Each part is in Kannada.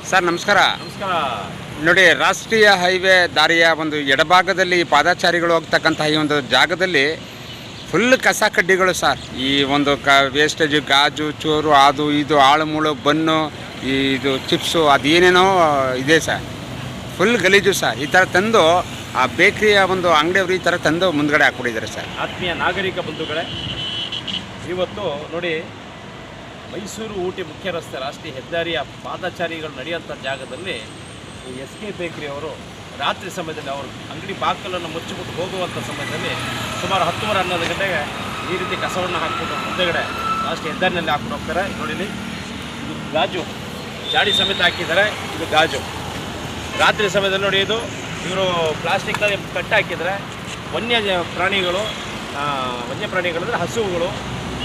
ಸರ್ ನಮಸ್ಕಾರ. ನಮಸ್ಕಾರ. ನೋಡಿ, ರಾಷ್ಟ್ರೀಯ ಹೈವೇ ದಾರಿಯ ಒಂದು ಎಡಭಾಗದಲ್ಲಿ ಪಾದಚಾರಿಗಳು ಹೋಗ್ತಕ್ಕಂಥ ಈ ಒಂದು ಜಾಗದಲ್ಲಿ ಫುಲ್ ಕಸ ಕಡ್ಡಿಗಳು ಸರ್. ಈ ಒಂದು ವೇಸ್ಟೇಜು, ಗಾಜು, ಚೂರು, ಅದು ಇದು ಆಳುಮೂಳು, ಬನ್ನು, ಇದು ಚಿಪ್ಸು, ಅದೇನೇನೋ ಇದೆ ಸರ್. ಫುಲ್ ಗಲೀಜು ಸರ್. ಈ ಥರ ತಂದು ಆ ಬೇಕ್ರಿಯ ಒಂದು ಅಂಗಡಿಯವರು ಈ ಥರ ತಂದು ಮುಂದ್ಗಡೆ ಹಾಕ್ಬಿಟ್ಟಿದ್ದಾರೆ ಸರ್. ಆತ್ಮೀಯ ನಾಗರಿಕ ಬಂಧುಗಳೇ, ಇವತ್ತು ನೋಡಿ, ಮೈಸೂರು ಊಟಿ ಮುಖ್ಯ ರಸ್ತೆ ರಾಷ್ಟ್ರೀಯ ಹೆದ್ದಾರಿಯ ಪಾದಚಾರಿಗಳು ನಡೆಯುವಂಥ ಜಾಗದಲ್ಲಿ SK ಬೇಕರಿ ಅವರು ರಾತ್ರಿ ಸಮಯದಲ್ಲಿ ಅವರು ಅಂಗಡಿ ಬಾಕಲನ್ನು ಮುಚ್ಚಿಬಿಟ್ಟು ಹೋಗುವಂಥ ಸಮಯದಲ್ಲಿ ಸುಮಾರು 10:30 ಗಂಟೆಗೆ ಈ ರೀತಿ ಕಸವನ್ನು ಹಾಕ್ಬಿಟ್ಟು ಮುಂದೆಗಡೆ ರಾಷ್ಟ್ರೀಯ ಹೆದ್ದಾರಿನಲ್ಲಿ ಹಾಕ್ಕೊಂಡು ಹೋಗ್ತಾರೆ. ನೋಡಿ, ಇದು ಗಾಜು ಜಾಡಿ ಸಮೇತ ಹಾಕಿದ್ದಾರೆ. ಇದು ಗಾಜು ರಾತ್ರಿ ಸಮಯದಲ್ಲಿ ನೋಡಿ, ಇದು ಇವರು ಪ್ಲಾಸ್ಟಿಕ್ನಲ್ಲಿ ಕಟ್ಟಿ ಹಾಕಿದರೆ ವನ್ಯ ಪ್ರಾಣಿಗಳಂದರೆ ಹಸುಗಳು,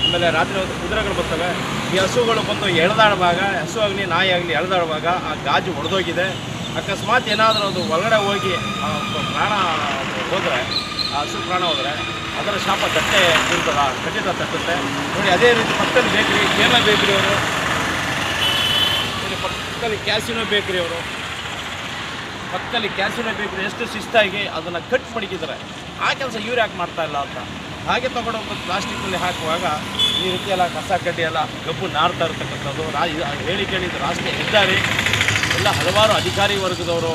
ಆಮೇಲೆ ರಾತ್ರಿ ಒಂದು ಕುದುರೆಗಳು ಬರ್ತವೆ. ಈ ಹಸುಗಳು ಬಂದು ಎಳೆದಾಡುವಾಗ, ಹಸು ಆಗಲಿ ನಾಯಿ ಆಗಲಿ ಎಳೆದಾಡುವಾಗ ಆ ಗಾಜು ಒಡೆದೋಗಿದೆ. ಅಕಸ್ಮಾತ್ ಏನಾದರೂ ಅದು ಒಳಗಡೆ ಹೋಗಿ ಪ್ರಾಣ ಹೋದರೆ, ಆ ಹಸು ಪ್ರಾಣ ಹೋದರೆ ಅದರ ಶಾಪ ತಟ್ಟೆ ಇರ್ತದ, ಖಂಡಿತ ತಟ್ಟುತ್ತೆ. ನೋಡಿ, ಅದೇ ರೀತಿ ಪಕ್ಕದಲ್ಲಿ ಬೇಕ್ರಿ, ಕೇರಳ ಬೇಕ್ರಿ ಅವರು, ಪಕ್ಕದಲ್ಲಿ ಕ್ಯಾಸಿನೋ ಬೇಕ್ರಿ ಅವರು, ಪಕ್ಕದಲ್ಲಿ ಕ್ಯಾಸಿನೋ ಬೇಕ್ರಿ ಎಷ್ಟು ಶಿಸ್ತಾಗಿ ಅದನ್ನು ಕಟ್ ಮಡಗಿದ್ದಾರೆ. ಆ ಕೆಲಸ ಇವ್ರು ಯಾಕೆ ಮಾಡ್ತಾ ಇಲ್ಲ ಅಂತ ಹಾಗೆ ತೊಗೊಂಡೋಗ್ಬೋದು. ಪ್ಲಾಸ್ಟಿಕ್ನಲ್ಲಿ ಹಾಕುವಾಗ ಈ ರೀತಿ ಎಲ್ಲ ಕಸ ಕಡ್ಡಿ ಎಲ್ಲ ಗಬ್ಬು ನಾರ್ತಾ ಇರ್ತಕ್ಕಂಥದ್ದು. ಹೇಳಿ ಕೇಳಿದ್ದು ರಾಷ್ಟ್ರೀಯ ಹೆದ್ದಾರಿ ಎಲ್ಲ ಹಲವಾರು ಅಧಿಕಾರಿ ವರ್ಗದವರು,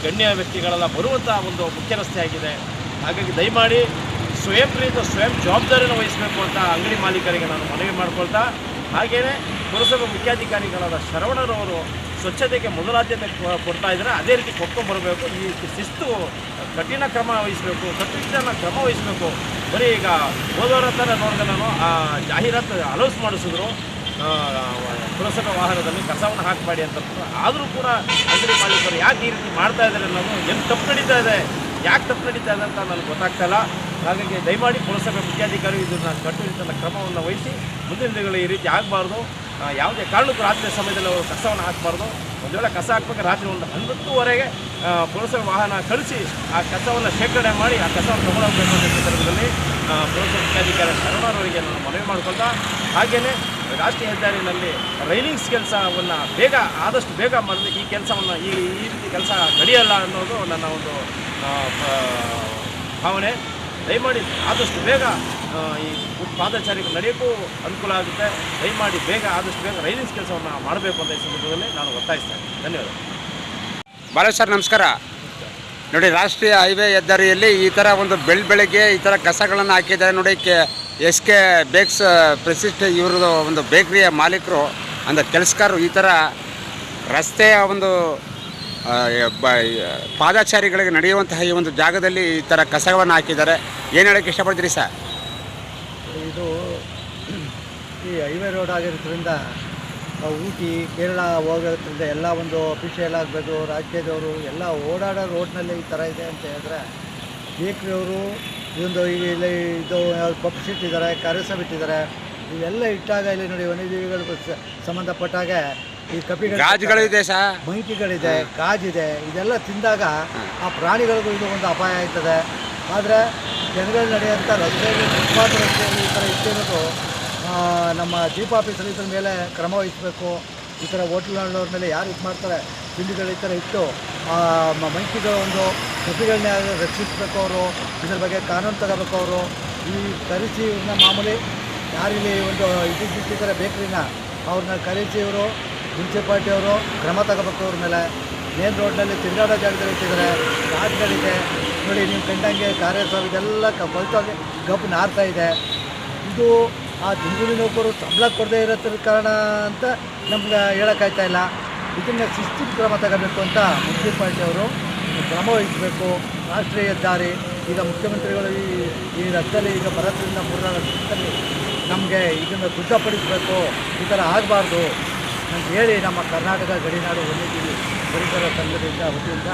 ಗಣ್ಯ ವ್ಯಕ್ತಿಗಳೆಲ್ಲ ಬರುವಂಥ ಒಂದು ಮುಖ್ಯ ರಸ್ತೆ ಆಗಿದೆ. ಹಾಗಾಗಿ ದಯಮಾಡಿ ಸ್ವಯಂ ಜವಾಬ್ದಾರಿಯನ್ನು ವಹಿಸಬೇಕು ಅಂತ ಅಂಗಡಿ ಮಾಲೀಕರಿಗೆ ನಾನು ಮನವಿ ಮಾಡ್ಕೊಳ್ತಾ, ಹಾಗೆಯೇ ಪುರಸಭೆ ಮುಖ್ಯಾಧಿಕಾರಿಗಳಾದ ಶರವಣರವರು ಸ್ವಚ್ಛತೆಗೆ ಮೊದಲಾದ್ಯತೆ ಕೊಡ್ತಾ ಇದ್ದಾರೆ. ಅದೇ ರೀತಿ ಕೊಟ್ಕೊಂಡ್ಬರಬೇಕು. ಈ ಶಿಸ್ತು ಕಠಿಣ ಕ್ರಮ ವಹಿಸಬೇಕು, ಕಟ್ಟುನಿಟ್ಟಿನ ಕ್ರಮ ವಹಿಸಬೇಕು. ಬರೀ ಈಗ ಹೋದವರ ಥರ ನೋಡಿದೆ ನಾನು, ಆ ಜಾಹೀರಾತು ಅಲೌನ್ಸ್ ಮಾಡಿಸಿದ್ರು ಪುರಸಭೆ ವಾಹನದಲ್ಲಿ ಕಸವನ್ನು ಹಾಕಬೇಡಿ ಅಂತ. ಆದರೂ ಕೂಡ ಅಂಗಡಿ ಮಾಲೀಕರು ಯಾಕೆ ಈ ರೀತಿ ಮಾಡ್ತಾ ಇದ್ದಾರೆ ಅನ್ನೋದು, ಏನು ತಪ್ಪು ನಡೀತಾ ಇದೆ, ಯಾಕೆ ತಪ್ಪು ನಡೀತಾ ಇದೆ ಅಂತ ನನಗೆ ಗೊತ್ತಾಗ್ತಾ ಇಲ್ಲ. ಹಾಗಾಗಿ ದಯಮಾಡಿ ಪುರಸಭೆ ಮುಖ್ಯಾಧಿಕಾರಿ ಇದನ್ನು ಕಟ್ಟುನಿಟ್ಟಿನ ಕ್ರಮವನ್ನು ವಹಿಸಿ ಮುಂದಿನ ದಿನಗಳು ಈ ರೀತಿ ಆಗಬಾರ್ದು. ಯಾವುದೇ ಕಾರಣಕ್ಕೂ ರಾತ್ರಿ ಸಮಯದಲ್ಲಿ ಅವರು ಕಸವನ್ನು ಹಾಕಬಾರ್ದು. ಒಂದು ವೇಳೆ ಕಸ ಹಾಕಬೇಕು ರಾತ್ರಿ ಒಂದು 11:30 ಪುರಸಭೆ ವಾಹನ ಕಳಿಸಿ ಆ ಕಸವನ್ನು ಶೇಖರಣೆ ಮಾಡಿ ಆ ಕಸವನ್ನು ತಗೊಂಡೋಗಬೇಕು ಅನ್ನೋ ಸಂದರ್ಭದಲ್ಲಿ ಪುರಸಭೆ ಮುಖ್ಯಾಧಿಕಾರಿ ಶರಣರವರಿಗೆ ನಾನು ಮನವಿ ಮಾಡ್ಕೊಳ್ತಾ, ಹಾಗೆಯೇ ರಾಷ್ಟ್ರೀಯ ಹೆದ್ದಾರಿನಲ್ಲಿ ರೈಲಿಂಗ್ಸ್ ಕೆಲಸವನ್ನು ಆದಷ್ಟು ಬೇಗ ಮಾಡಿದ್ರೆ ಈ ಕೆಲಸವನ್ನು ಈ ರೀತಿ ಕೆಲಸ ನಡೆಯಲ್ಲ ಅನ್ನೋದು ನನ್ನ ಒಂದು ಭಾವನೆ. ದಯಮಾಡಿ ಆದಷ್ಟು ಬೇಗ ಈ ಪಾದಚಾರಿಗಳು ನಡೆಯೋಕ್ಕೂ ಅನುಕೂಲ ಆಗುತ್ತೆ. ದಯಮಾಡಿ ಆದಷ್ಟು ಬೇಗ ರೈಲಿಂಗ್ಸ್ ಕೆಲಸವನ್ನು ಮಾಡಬೇಕು ಅಂತ ಈ ಸಂದರ್ಭದಲ್ಲಿ ನಾನು ಒತ್ತಾಯಿಸ್ತೇನೆ. ಧನ್ಯವಾದ. ಬಾಳೇಶ್ ಸರ್ ನಮಸ್ಕಾರ. ನೋಡಿ, ರಾಷ್ಟ್ರೀಯ ಹೈವೇ ಹೆದ್ದಾರಿಯಲ್ಲಿ ಈ ಥರ ಒಂದು ಬೆಳಗ್ಗೆ ಈ ಥರ ಕಸಗಳನ್ನು ಹಾಕಿದ್ದಾರೆ. ನೋಡಿ, SK ಬೇಕ್ಸ್ ಪ್ರಸಿದ್ಧ ಇವ್ರದ್ದು ಒಂದು ಬೇಕ್ರಿಯ ಮಾಲೀಕರು ಅಂದರೆ ಕೆಲಸಗಾರರು ಈ ಥರ ರಸ್ತೆಯ ಒಂದು ಪಾದಚಾರಿಗಳಿಗೆ ನಡೆಯುವಂತಹ ಈ ಒಂದು ಜಾಗದಲ್ಲಿ ಈ ಥರ ಕಸವನ್ನು ಹಾಕಿದ್ದಾರೆ. ಏನು ಹೇಳೋಕ್ಕೆ ಇಷ್ಟಪಡ್ತೀರಿ ಸರ್? ಇದು ಈ ಹೈವೇ ರೋಡ್ ಆಗಿರೋದ್ರಿಂದ ಊಟಿ ಕೇರಳ ಹೋಗೋದ್ರಿಂದ ಎಲ್ಲ ಒಂದು ಅಫಿಷಿಯಲ್ ಆಗಬೇಕು, ರಾಜ್ಯದವರು ಎಲ್ಲ ಓಡಾಡೋ ರೋಡ್ನಲ್ಲಿ ಈ ಥರ ಇದೆ ಅಂತ ಹೇಳಿದ್ರೆ, ಬೇಕ್ರಿಯವರು ಇದೊಂದು ಇಲ್ಲಿ ಇದು ಪಂಪ್ ಸೆಟ್ ಇದ್ದಾರೆ, ಕರೆಸ ಬಿಟ್ಟಿದ್ದಾರೆ. ಇವೆಲ್ಲ ಇಟ್ಟಾಗ ಇಲ್ಲಿ ನೋಡಿ ವನ್ಯಜೀವಿಗಳು ಸಂಬಂಧಪಟ್ಟಾಗ ಈ ಗಾಜುಗಳು ಇದೆ ಸರ್, ಬೆಂಕಿಗಳಿದೆ, ಗಾಜಿದೆ. ಇದೆಲ್ಲ ತಿಂದಾಗ ಆ ಪ್ರಾಣಿಗಳಿಗೂ ಇದು ಒಂದು ಅಪಾಯ ಆಯ್ತದೆ. ಆದರೆ ಜನಗಳು ನಡೆಯುವಂಥ ರಸ್ತೆಯಲ್ಲಿ, ಫುಟ್ಪಾತ್ ರಸ್ತೆಯಲ್ಲಿ ಈ ಥರ ಇಟ್ಟಿರೋದು ನಮ್ಮ ಚೀಫ್ ಆಫೀಸರ್ ಇದ್ರ ಮೇಲೆ ಕ್ರಮ ವಹಿಸಬೇಕು. ಈ ಥರ ಹೋಟ್ಲ್ನವ್ರ ಮೇಲೆ ಯಾರು ಇದು ಮಾಡ್ತಾರೆ ತಿಂಡಿಗಳು ಈ ಥರ ಇಟ್ಟು ಮಂಕಿಗಳ ಒಂದು ಕಪಿಗಳನ್ನ ರಕ್ಷಿಸಬೇಕು. ಅವರು ಇದ್ರ ಬಗ್ಗೆ ಕಾನೂನು ತಗೋಬೇಕು. ಅವರು ಈ ಕರೆಸಿ ಇವ್ರನ್ನ ಮಾಮೂಲಿ ಯಾರಿಲ್ಲಿ ಒಂದು ಇಟ್ಟಿದ್ದಾರೆ ಬೇಕ್ರಿನ, ಅವ್ರನ್ನ ಕರೆಸಿ ಇವರು ಮುನ್ಸಿಪಾಲ್ಟಿಯವರು ಕ್ರಮ ತಗೋಬೇಕು. ಅವ್ರ ಮೇಲೆ ಮೇನ್ ರೋಡ್ನಲ್ಲಿ ತಿರುಗಾಡೋ ಜಾಗದಲ್ಲಿ ಇಟ್ಟಿದ್ದಾರೆ, ಗಾಡಿಗಳಿದೆ ನೋಡಿ, ನೀವು ಕಂಡಂಗೆ ಕಾರ್ಯಸಭೆ ಇದೆಲ್ಲ ಬಲ್ತಾಗಿ ಗಬ್ಬು ನಾರ್ತಾ ಇದೆ. ಇದು ಆ ದಿಂಗುಳಿ ನೌಕರು ಸಂಬಳ ಕೊಡದೇ ಇರೋದ್ರ ಕಾರಣ ಅಂತ ನಮ್ಗೆ ಹೇಳೋಕ್ಕಾಗ್ತಾ ಇಲ್ಲ. ಇದನ್ನು ಶಿಸ್ತಿನ ಕ್ರಮ ತಗೋಬೇಕು ಅಂತ ಮುನ್ಸಿಪಾಲ್ಟಿಯವರು ಕ್ರಮ ವಹಿಸಬೇಕು. ರಾಷ್ಟ್ರೀಯ ಹೆದ್ದಾರಿ ಈಗ ಮುಖ್ಯಮಂತ್ರಿಗಳು ಈ ರಸ್ತೆಯಲ್ಲಿ ಈಗ ಬರೋದ್ರಿಂದ ರಸ್ತೆಯಲ್ಲಿ ನಮಗೆ ಇದನ್ನು ಶುದ್ಧಪಡಿಸಬೇಕು, ಈ ಥರ ಆಗಬಾರ್ದು ಅಂತ ಹೇಳಿ ನಮ್ಮ ಕರ್ನಾಟಕ ಗಡಿನಾಡು ವನ್ಯಜೀವಿ ಪರಿಸರ ಸಂಘದಿಂದ ವತಿಯಿಂದ